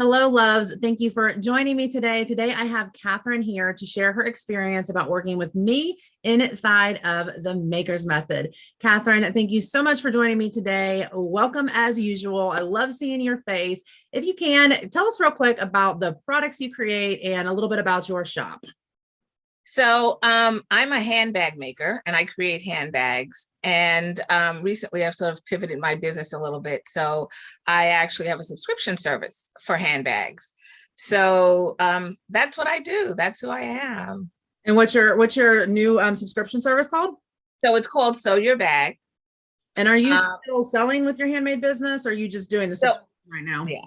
Hello, loves. Thank you for joining me today. Today, I have Katherine here to share her experience about working with me inside of the Maker's Method. Katherine, thank you so much for joining me today. Welcome as usual. I love seeing your face. If you can, tell us real quick about the products you create and a little bit about your shop. I'm a handbag maker and I create handbags. And recently I've sort of pivoted my business a little bit. So I actually have a subscription service for handbags. That's what I do. That's who I am. And what's your new subscription service called? So it's called Sew Your Bag. And are you still selling with your handmade business, or are you just doing the subscription right now? Yeah.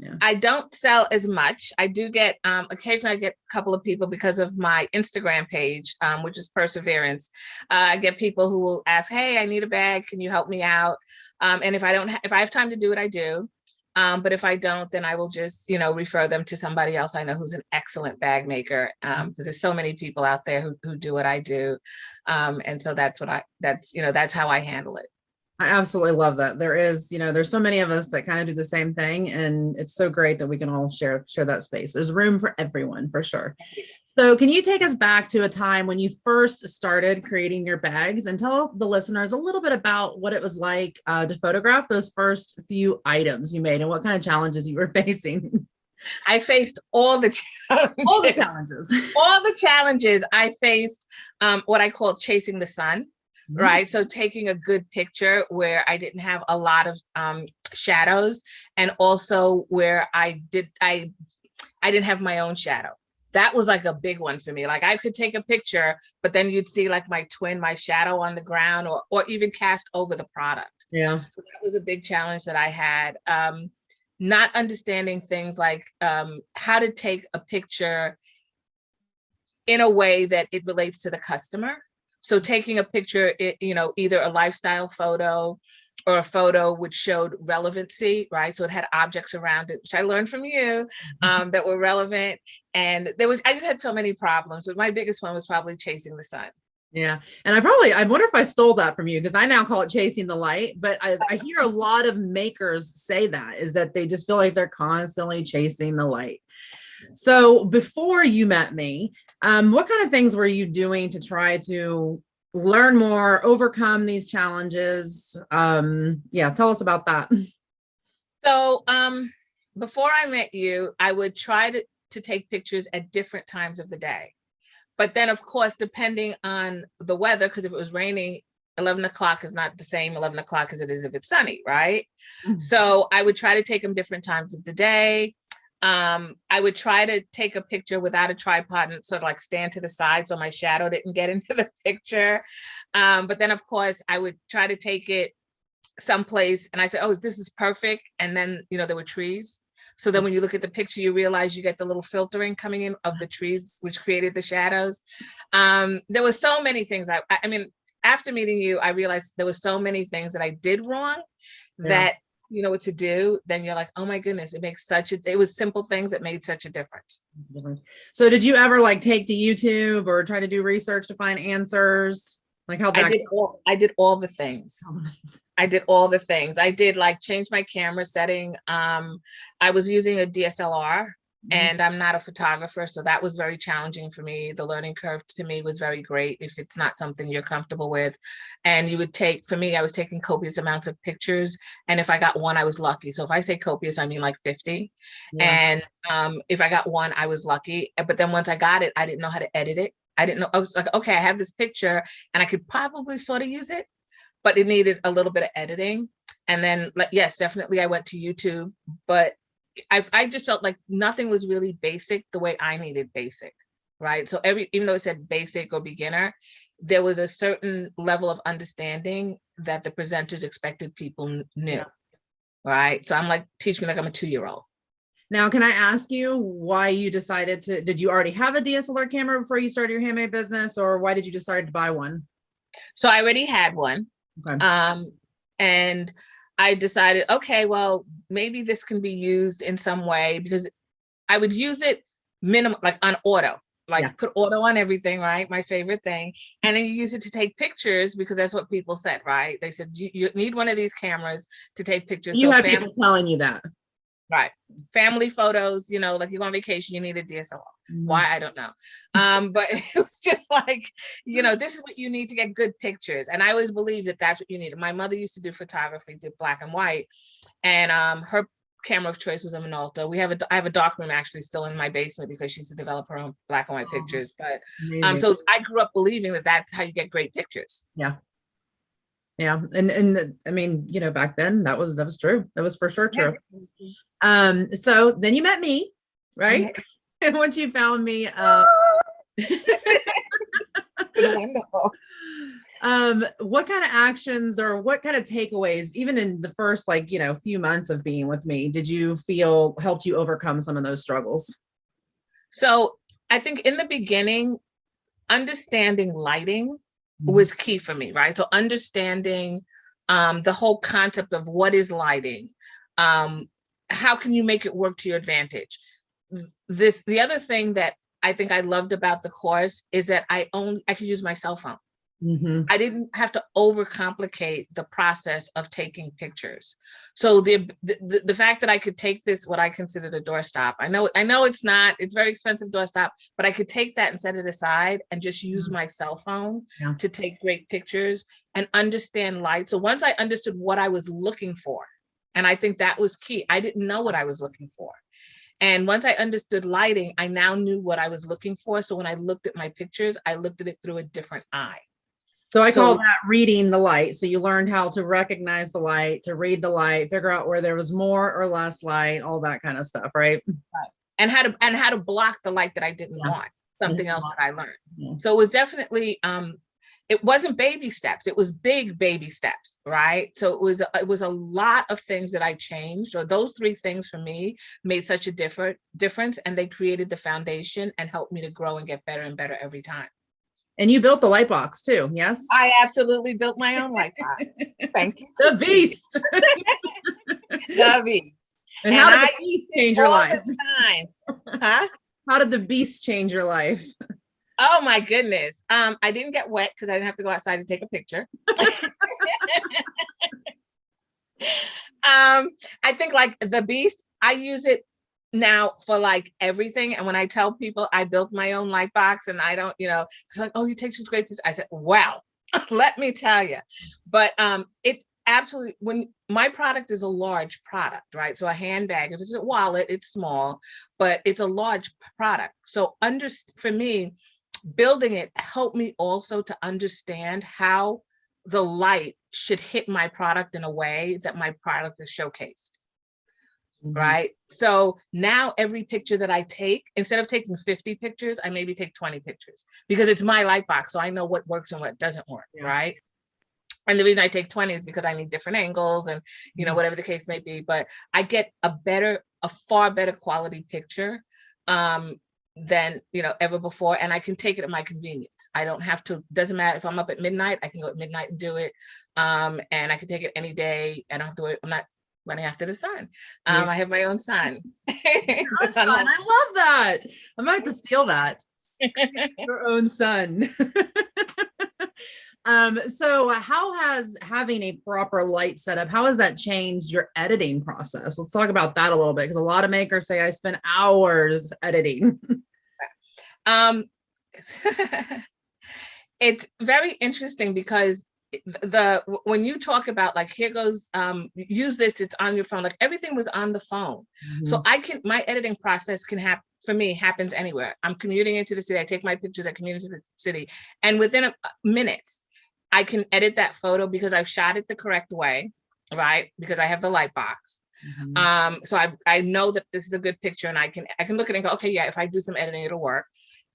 Yeah. I don't sell as much. I do get, occasionally I get a couple of people because of my Instagram page, which is Purserverance. I get people who will ask, hey, I need a bag. Can you help me out? And if I have time to do it, I do. But if I don't, then I will just, refer them to somebody else I know who's an excellent bag maker. Because there's so many people out there who do what I do. And so that's how I handle it. I absolutely love that. There's so many of us that kind of do the same thing, and it's so great that we can all share that space. There's room for everyone, for sure. So can you take us back to a time when you first started creating your bags and tell the listeners a little bit about what it was like to photograph those first few items you made and what kind of challenges you were facing? I faced all the challenges. All the challenges. All the challenges. I faced what I call chasing the sun. Right. So taking a good picture where I didn't have a lot of shadows, and also where I didn't have my own shadow. That was like a big one for me. Like I could take a picture, but then you'd see like my shadow on the ground or even cast over the product. Yeah. So that was a big challenge that I had. Not understanding things like how to take a picture in a way that it relates to the customer. So taking a picture, either a lifestyle photo or a photo which showed relevancy, right? So it had objects around it, which I learned from you, that were relevant. And I just had so many problems, but my biggest one was probably chasing the sun. Yeah. And I wonder if I stole that from you, because I now call it chasing the light, but I hear a lot of makers say that is that they just feel like they're constantly chasing the light. So before you met me, what kind of things were you doing to try to learn more, overcome these challenges? Yeah, tell us about that. So before I met you, I would try to take pictures at different times of the day. But then, of course, depending on the weather, because if it was raining, 11 o'clock is not the same 11 o'clock as it is if it's sunny, right? Mm-hmm. So I would try to take them different times of the day. I would try to take a picture without a tripod and sort of like stand to the side so my shadow didn't get into the picture. But then, of course, I would try to take it someplace and I said, oh, this is perfect. And then, there were trees. So then when you look at the picture, you realize you get the little filtering coming in of the trees, which created the shadows. There were so many things. I mean, after meeting you, I realized there were so many things that I did wrong that you know what to do, then you're like, oh my goodness, it was simple things that made such a difference. So did you ever take to YouTube or try to do research to find answers? Like how I did all the things. I did all the things. I did change my camera setting. I was using a DSLR. And I'm not a photographer, so that was very challenging for me. The learning curve to me was very great if it's not something you're comfortable with. And for me, I was taking copious amounts of pictures. And if I got one, I was lucky. So if I say copious, I mean 50. Yeah. And if I got one, I was lucky. But then once I got it, I didn't know how to edit it. I didn't know. I was like, okay, I have this picture and I could probably sort of use it, but it needed a little bit of editing. And then, yes, definitely I went to YouTube, but I just felt like nothing was really basic the way I needed basic, right? So even though it said basic or beginner, there was a certain level of understanding that the presenters expected people knew, right? So I'm teach me like I'm a 2-year-old. Now, can I ask you why you decided did you already have a DSLR camera before you started your handmade business, or why did you decide to buy one? So I already had one. Okay. And I decided, okay, well, maybe this can be used in some way, because I would use it minimum, on auto, put auto on everything, right? My favorite thing. And then you use it to take pictures, because that's what people said, right? They said, you need one of these cameras to take pictures. You have people telling you that. Right. Family photos, you know, like you go on vacation, you need a DSLR. Mhm. Why? I don't know. But it was just like, you know, this is what you need to get good pictures. And I always believed that that's what you needed. My mother used to do photography, did black and white. And her camera of choice was a Minolta. I have a dark room actually still in my basement because she used to develop her own black and white pictures. But Amazing. so I grew up believing that that's how you get great pictures. Yeah. Yeah. And I mean, you know, back then that was true. That was for sure true. So then you met me, right? And once you found me, Wonderful. what kind of actions or what kind of takeaways, even in the first, like, you know, few months of being with me, did you feel helped you overcome some of those struggles? So I think in the beginning, understanding lighting was key for me, right? So understanding the whole concept of what is lighting, how can you make it work to your advantage? The other thing that I think I loved about the course is that I could use my cell phone. I didn't have to overcomplicate the process of taking pictures. So the fact that I could take this, what I considered a doorstop, I know it's very expensive doorstop, but I could take that and set it aside and just use my cell phone to take great pictures and understand light. So once I understood what I was looking for, and I think that was key, I didn't know what I was looking for. And once I understood lighting, I now knew what I was looking for. So when I looked at my pictures, I looked at it through a different eye. So I call that reading the light. So you learned how to recognize the light, to read the light, figure out where there was more or less light, all that kind of stuff, right? Right. And how to block the light that I didn't want, something else that I learned. So it was definitely, it wasn't baby steps, it was big baby steps, right? So it was a lot of things that I changed, or those three things for me made such a difference, and they created the foundation and helped me to grow and get better and better every time. And you built the light box too, yes? I absolutely built my own light box. Thank you. The beast. The beast. And how did the beast change your life? All the time. Huh? How did the beast change your life? Oh my goodness. I didn't get wet because I didn't have to go outside to take a picture. I think like the beast, I use it now for like everything. And when I tell people I built my own light box and I don't, you know, it's like, oh, you take such great pictures. I said, well, let me tell you. But it absolutely, when my product is a large product, right? So a handbag, if it's a wallet, it's small, but it's a large product. So for me, building it helped me also to understand how the light should hit my product in a way that my product is showcased. Right. So now every picture that I take, instead of taking 50 pictures, I maybe take 20 pictures because it's my light box. So I know what works and what doesn't work. Right. And the reason I take 20 is because I need different angles and, you know, whatever the case may be, but I get a far better quality picture than, you know, ever before. And I can take it at my convenience. I don't have to, doesn't matter if I'm up at midnight, I can go at midnight and do it. And I can take it any day. I don't have to worry. I'm not running after the sun. I have my own son. Son. I love that. I might have to steal that. Your own son. So how has having a proper light setup, how has that changed your editing process? Let's talk about that a little bit, because a lot of makers say I spend hours editing. It's very interesting because when you talk about like, here goes, use this, it's on your phone, like everything was on the phone. So my editing process happens anywhere. I'm commuting into the city, I take my pictures, I commute into the city, and within minutes, I can edit that photo because I've shot it the correct way, right? Because I have the light box. So I know that this is a good picture, and I can look at it and go, okay, yeah, if I do some editing, it'll work.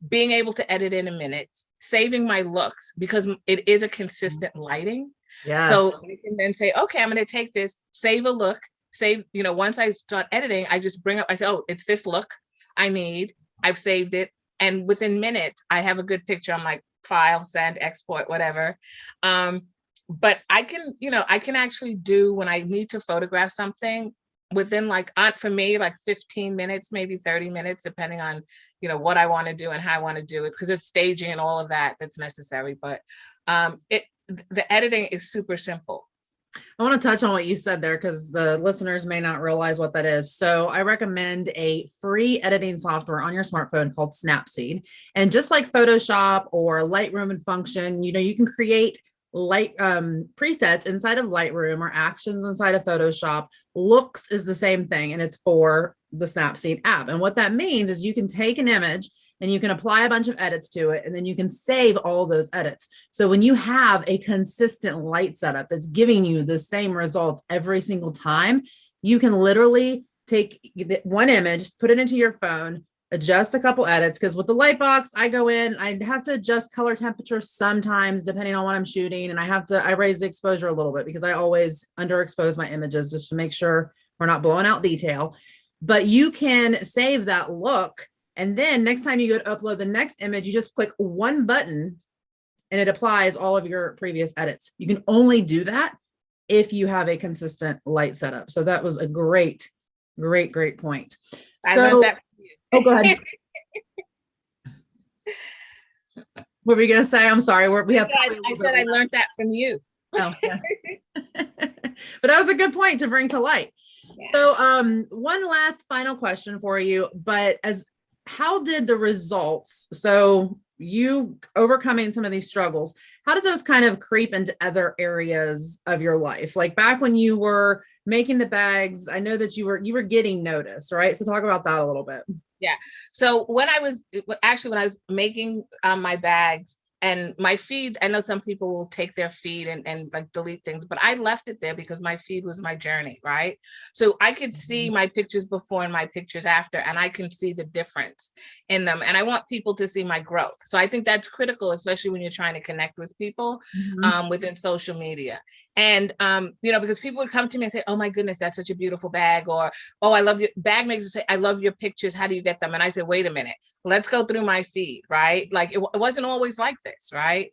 Being able to edit in a minute, saving my looks because it is a consistent lighting. Yes. So I can then say, okay, I'm going to take this, save a look, you know, once I start editing, I just I say, oh, it's this look I need. I've saved it. And within minutes, I have a good picture. I'm like, file, send, export, whatever. But I can actually do, when I need to photograph something, within for me, like 15 minutes, maybe 30 minutes, depending on, you know, what I want to do and how I want to do it, because it's staging and all of that that's necessary. But the editing is super simple. I want to touch on what you said there because the listeners may not realize what that is. So I recommend a free editing software on your smartphone called Snapseed. And just like Photoshop or Lightroom and Function, you can create light presets inside of Lightroom or actions inside of Photoshop. Looks is the same thing, and it's for the Snapseed app. And what that means is you can take an image and you can apply a bunch of edits to it, and then you can save all those edits. So when you have a consistent light setup that's giving you the same results every single time, you can literally take one image, put it into your phone, adjust a couple edits. Because with the light box, I go in, I have to adjust color temperature sometimes depending on what I'm shooting, and I raise the exposure a little bit because I always underexpose my images just to make sure we're not blowing out detail. But you can save that look, and then next time you go to upload the next image, you just click one button and it applies all of your previous edits. You can only do that if you have a consistent light setup. So that was a great point. I learned that from you. Oh, go ahead. What were you going to say? I'm sorry. I said I learned that from you. Oh, yeah. But that was a good point to bring to light. Yeah. So one last final question for you, but how did the results, so you overcoming some of these struggles, how did those kind of creep into other areas of your life? Like back when you were making the bags, I know that you were getting noticed, right? So talk about that a little bit. Yeah. So when I was making my bags and my feed, I know some people will take their feed and like delete things, but I left it there because my feed was my journey, right? So I could see my pictures before and my pictures after, and I can see the difference in them. And I want people to see my growth. So I think that's critical, especially when you're trying to connect with people within social media. And, because people would come to me and say, oh my goodness, that's such a beautiful bag. Or, oh, I love your bag makers say, I love your pictures. How do you get them? And I said, wait a minute, let's go through my feed, right? Like it wasn't always like this. Right.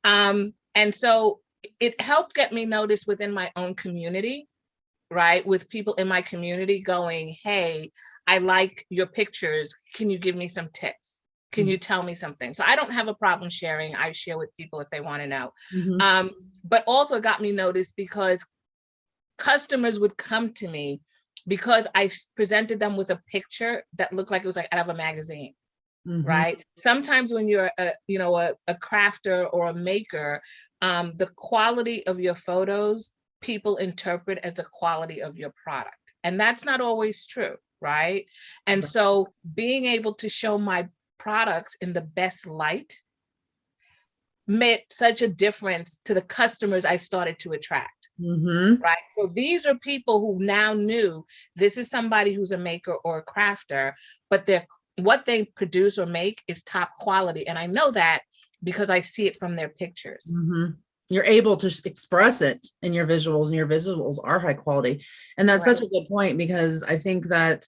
And so it helped get me noticed within my own community, right? With people in my community going, hey, I like your pictures. Can you give me some tips? Can you tell me something? So I don't have a problem sharing. I share with people if they want to know. But also got me noticed because customers would come to me because I presented them with a picture that looked like it was like out of a magazine. Right. Sometimes when you're a crafter or a maker, the quality of your photos, people interpret as the quality of your product. And that's not always true. Right. And so being able to show my products in the best light made such a difference to the customers I started to attract. Right. So these are people who now knew this is somebody who's a maker or a crafter, but what they produce or make is top quality. And I know that because I see it from their pictures. You're able to express it in your visuals, and your visuals are high quality. And that's such a good point, because I think that,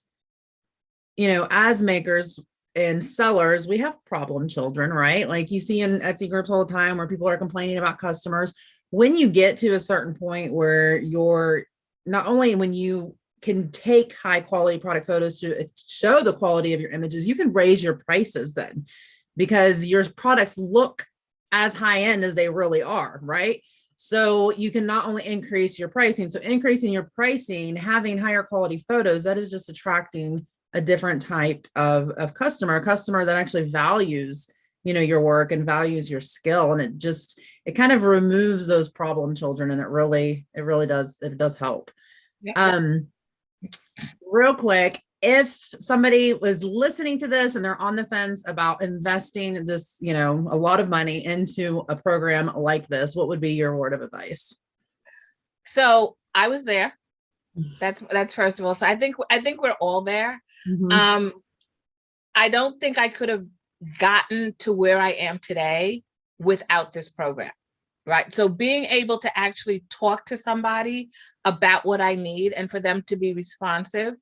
as makers and sellers, we have problem children, right? Like you see in Etsy groups all the time where people are complaining about customers. When you get to a certain point where you're not only when you can take high quality product photos to show the quality of your images, you can raise your prices then, because your products look as high end as they really are, right? So you can not only increase your pricing, so increasing your pricing, having higher quality photos, that is just attracting a different type of a customer that actually values, your work and values your skill. And it kind of removes those problem children, and it really does help. Real quick, if somebody was listening to this and they're on the fence about investing this, a lot of money into a program like this, what would be your word of advice? So I was there. That's first of all. So I think we're all there. I don't think I could have gotten to where I am today without this program. Right. So being able to actually talk to somebody about what I need and for them to be responsive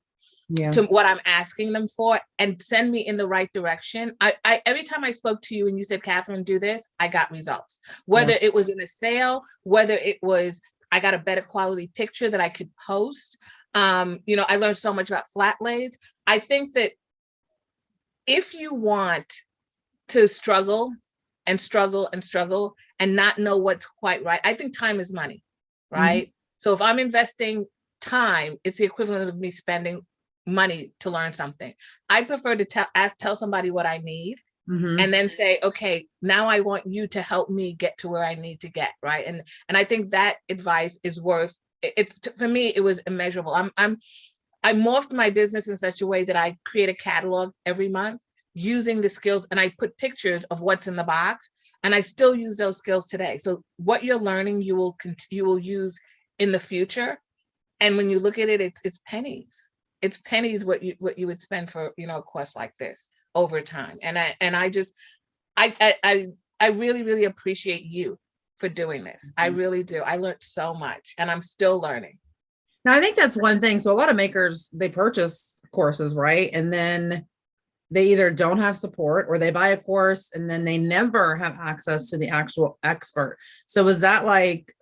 to what I'm asking them for and send me in the right direction. I every time I spoke to you and you said, Katherine, do this, I got results, whether it was in a sale, whether it was, I got a better quality picture that I could post. I learned so much about flat lays. I think that if you want to struggle and struggle and struggle and not know what's quite right, I think time is money, right? So if I'm investing time, it's the equivalent of me spending money to learn something. I prefer to tell somebody what I need, and then say, okay, now I want you to help me get to where I need to get, right? And I think that advice is worth, it's for me, it was immeasurable. I morphed my business in such a way that I create a catalog every month using the skills, and I put pictures of what's in the box, and I still use those skills today. So what you're learning, you will use in the future. And when you look at it, it's pennies. It's pennies what you would spend for, a course like this over time. And I really, really appreciate you for doing this. I really do. I learned so much, and I'm still learning. Now, I think that's one thing. So a lot of makers, they purchase courses, right? And then they either don't have support, or they buy a course and then they never have access to the actual expert. So was that like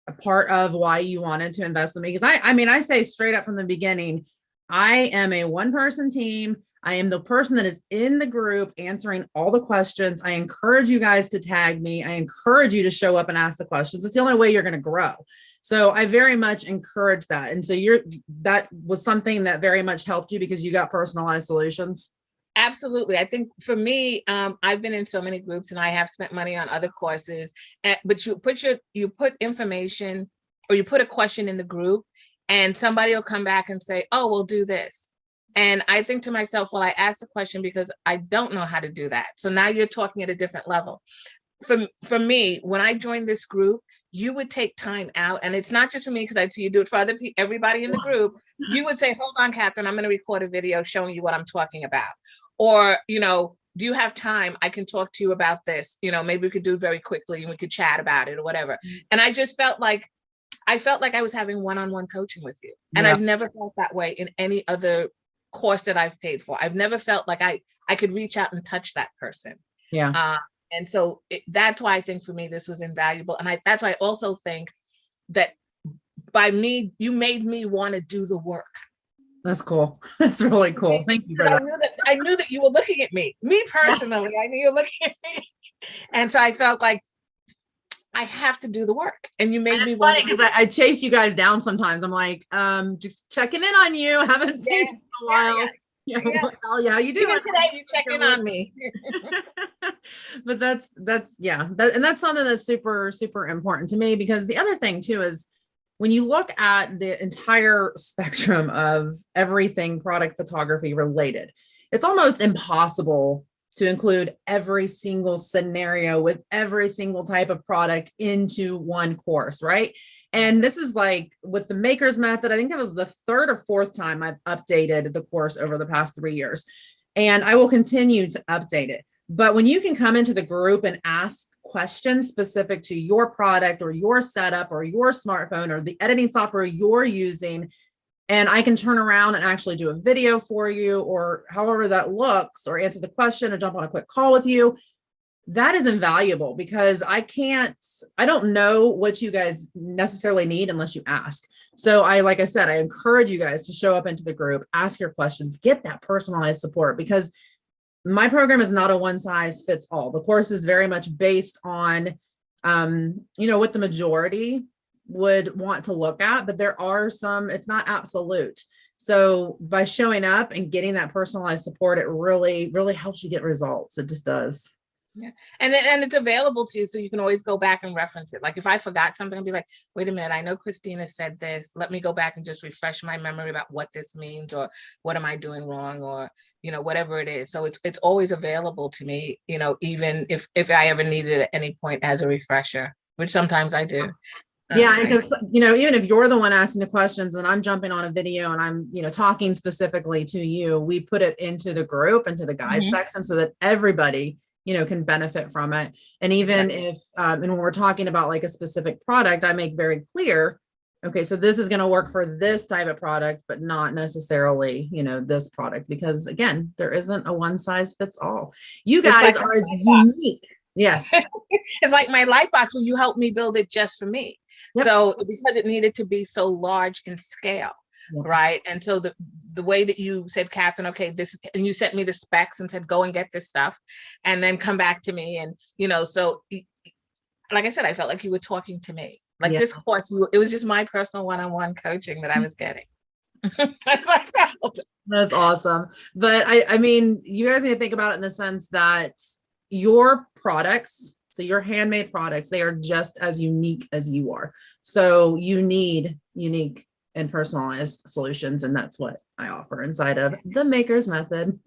a part of why you wanted to invest in me? Because I say straight up from the beginning, I am a one-person team. I am the person that is in the group answering all the questions. I encourage you guys to tag me. I encourage you to show up and ask the questions. It's the only way you're going to grow. So I very much encourage that. And so that was something that very much helped you because you got personalized solutions. Absolutely. I think for me, I've been in so many groups and I have spent money on other courses, but you put information, or you put a question in the group, and somebody will come back and say, oh, we'll do this. And I think to myself, well, I asked the question because I don't know how to do that. So now you're talking at a different level. For me, when I joined this group, you would take time out, and it's not just for me, because I see you do it for other people, everybody in the group. You would say, hold on, Katherine, I'm going to record a video showing you what I'm talking about. Or, do you have time? I can talk to you about this. Maybe we could do it very quickly and we could chat about it or whatever. And I just felt like I was having one-on-one coaching with you. And I've never felt that way in any other course that I've paid for. I've never felt like I could reach out and touch that person. Yeah. And so that's why I think for me, this was invaluable. And that's why I also think that by me, you made me want to do the work. That's cool. That's really cool. Thank you for that. I knew that you were looking at me personally. I knew you were looking at me. And so I felt like I have to do the work. And you made me want to. Because I chase you guys down sometimes. I'm like, just checking in on you. Haven't seen you in a while. Yeah, you do. Even today, you check in on me. But that's something that's super, super important to me, because the other thing too is when you look at the entire spectrum of everything product photography related, it's almost impossible to include every single scenario with every single type of product into one course, right? And this is like with the Maker's Method, I think that was the third or fourth time I've updated the course over the past 3 years. And I will continue to update it. But when you can come into the group and ask questions specific to your product or your setup or your smartphone or the editing software you're using, and I can turn around and actually do a video for you, or however that looks, or answer the question or jump on a quick call with you, that is invaluable, because I don't know what you guys necessarily need unless you ask. So like I said, I encourage you guys to show up into the group, ask your questions, get that personalized support, because my program is not a one size fits all. The course is very much based on, what the majority would want to look at, but there are some, it's not absolute. So by showing up and getting that personalized support, it really, really helps you get results. It just does. Yeah. And it's available to you, so you can always go back and reference it. Like if I forgot something, I'll be like, wait a minute, I know Christina said this. Let me go back and just refresh my memory about what this means, or what am I doing wrong, or, whatever it is. So it's always available to me, even if I ever need it at any point as a refresher, which sometimes I do. Yeah, because, even if you're the one asking the questions and I'm jumping on a video and I'm, talking specifically to you, we put it into the group, into the guide section, so that everybody, can benefit from it. And even if, and when we're talking about like a specific product, I make very clear, okay, so this is going to work for this type of product, but not necessarily, this product, because again, there isn't a one size fits all. You guys are as unique. Yes. It's like my light box, where you helped me build it just for me. Yep. So because it needed to be so large in scale. Yep. Right. And so the way that you said, Katherine, okay, this, and you sent me the specs and said, go and get this stuff and then come back to me. And, so like I said, I felt like you were talking to me. Like Yeah. this course, it was just my personal one-on-one coaching that I was getting. That's what I felt. That's awesome. But I mean, you guys need to think about it in the sense that your products, so your handmade products, they are just as unique as you are. So you need unique and personalized solutions. And that's what I offer inside of the Maker's Method.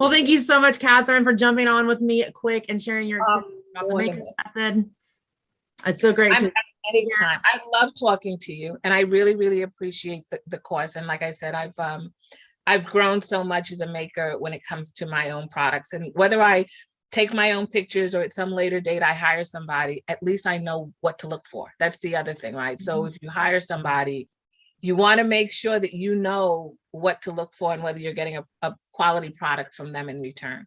Well, thank you so much, Katherine, for jumping on with me quick and sharing your experience about the Maker's Method. It's so great. Anytime. I love talking to you, and I really, really appreciate the course. And like I said, I've grown so much as a maker when it comes to my own products. And whether I take my own pictures or at some later date I hire somebody, at least I know what to look for. That's the other thing, right? So if you hire somebody, you want to make sure that you know what to look for and whether you're getting a quality product from them in return.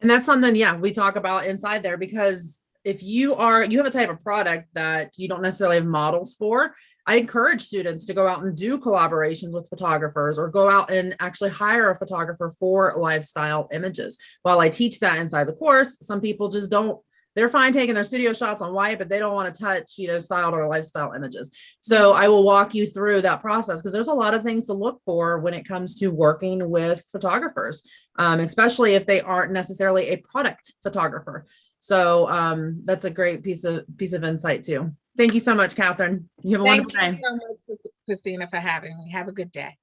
And that's something, yeah, we talk about inside there, because if you have a type of product that you don't necessarily have models for, I encourage students to go out and do collaborations with photographers or go out and actually hire a photographer for lifestyle images. While I teach that inside the course, some people just don't, they're fine taking their studio shots on white, but they don't want to touch, styled or lifestyle images. So I will walk you through that process, because there's a lot of things to look for when it comes to working with photographers, especially if they aren't necessarily a product photographer. So that's a great piece of insight too. Thank you so much, Katherine. You have a wonderful day. Thank you so much, Christina, for having me. Have a good day.